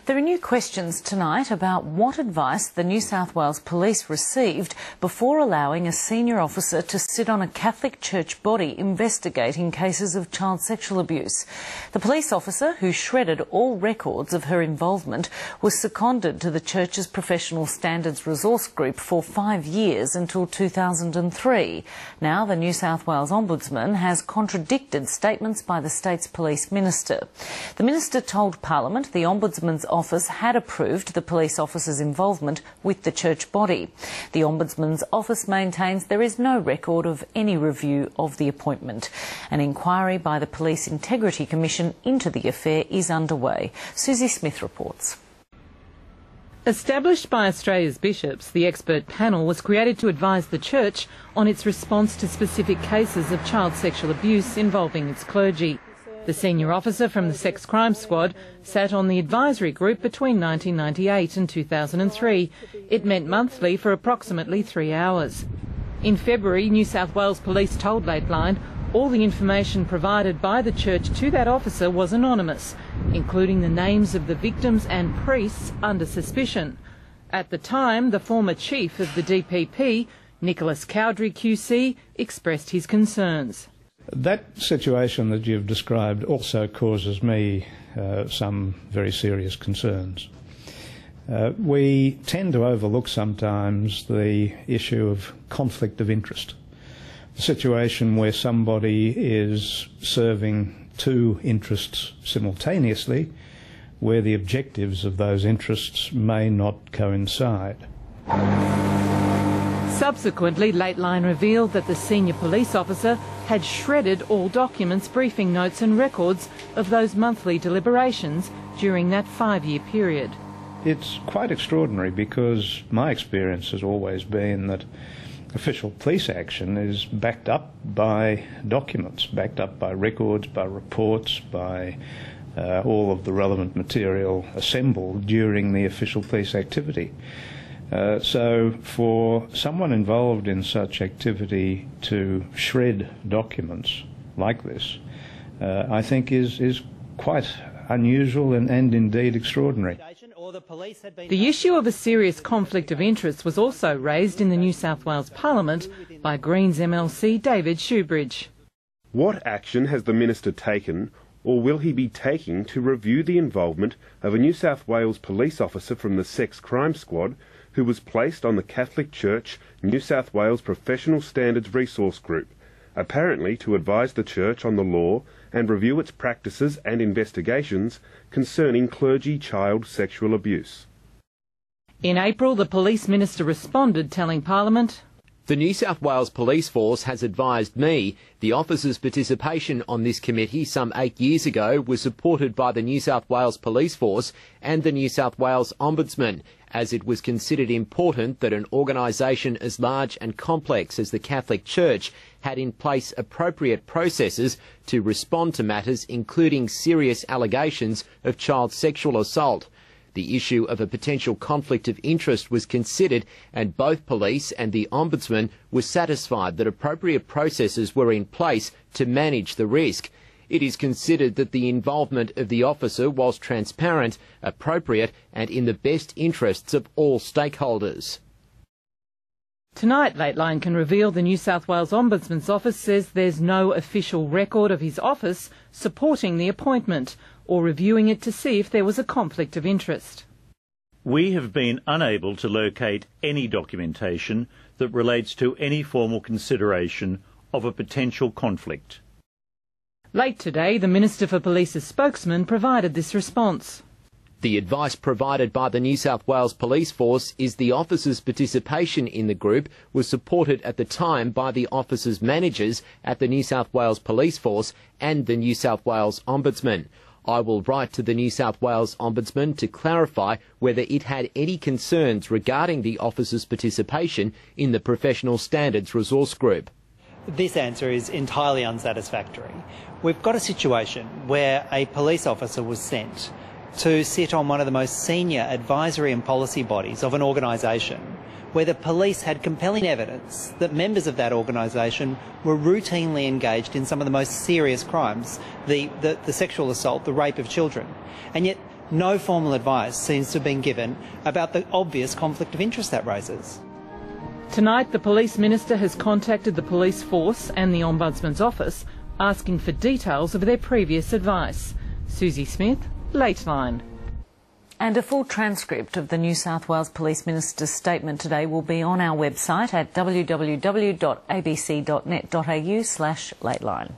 There are new questions tonight about what advice the New South Wales Police received before allowing a senior officer to sit on a Catholic Church body investigating cases of child sexual abuse. The police officer, who shredded all records of her involvement, was seconded to the Church's Professional Standards Resource Group for 5 years until 2003. Now, the New South Wales Ombudsman has contradicted statements by the state's police minister. The minister told Parliament the Ombudsman's office had approved the police officer's involvement with the church body. The Ombudsman's office maintains there is no record of any review of the appointment. An inquiry by the Police Integrity Commission into the affair is underway. Susie Smith reports. Established by Australia's bishops, the expert panel was created to advise the Church on its response to specific cases of child sexual abuse involving its clergy. The senior officer from the Sex Crime Squad sat on the advisory group between 1998 and 2003. It met monthly for approximately 3 hours. In February, New South Wales Police told Lateline all the information provided by the Church to that officer was anonymous, including the names of the victims and priests under suspicion. At the time, the former chief of the DPP, Nicholas Cowdery QC, expressed his concerns. That situation that you've described also causes me some very serious concerns. We tend to overlook sometimes the issue of conflict of interest. A situation where somebody is serving two interests simultaneously, where the objectives of those interests may not coincide. Subsequently, Lateline revealed that the senior police officer had shredded all documents, briefing notes and records of those monthly deliberations during that 5-year period. It's quite extraordinary because my experience has always been that official police action is backed up by documents, backed up by records, by reports, by all of the relevant material assembled during the official police activity. So for someone involved in such activity to shred documents like this, I think is quite unusual and indeed extraordinary. The issue of a serious conflict of interest was also raised in the New South Wales Parliament by Greens MLC David Shoebridge. What action has the minister taken, or will he be taking, to review the involvement of a New South Wales police officer from the Sex Crime Squad who was placed on the Catholic Church New South Wales Professional Standards Resource Group, apparently to advise the Church on the law and review its practices and investigations concerning clergy child sexual abuse? In April, the police minister responded, telling Parliament, "The New South Wales Police Force has advised me the officer's participation on this committee some 8 years ago was supported by the New South Wales Police Force and the New South Wales Ombudsman, as it was considered important that an organisation as large and complex as the Catholic Church had in place appropriate processes to respond to matters including serious allegations of child sexual assault. The issue of a potential conflict of interest was considered, and both police and the Ombudsman were satisfied that appropriate processes were in place to manage the risk. It is considered that the involvement of the officer was transparent, appropriate and in the best interests of all stakeholders." Tonight, Lateline can reveal the New South Wales Ombudsman's office says there's no official record of his office supporting the appointment or reviewing it to see if there was a conflict of interest. We have been unable to locate any documentation that relates to any formal consideration of a potential conflict. Late today, the Minister for Police's spokesman provided this response. The advice provided by the New South Wales Police Force is the officer's participation in the group was supported at the time by the officer's managers at the New South Wales Police Force and the New South Wales Ombudsman. I will write to the New South Wales Ombudsman to clarify whether it had any concerns regarding the officer's participation in the Professional Standards Resource Group. This answer is entirely unsatisfactory. We've got a situation where a police officer was sent to sit on one of the most senior advisory and policy bodies of an organisation where the police had compelling evidence that members of that organisation were routinely engaged in some of the most serious crimes, the sexual assault, the rape of children. And yet No formal advice seems to have been given about the obvious conflict of interest that raises. Tonight, the Police Minister has contacted the police force and the Ombudsman's office asking for details of their previous advice. Susie Smith, Lateline. And a full transcript of the New South Wales Police Minister's statement today will be on our website at www.abc.net.au/Lateline.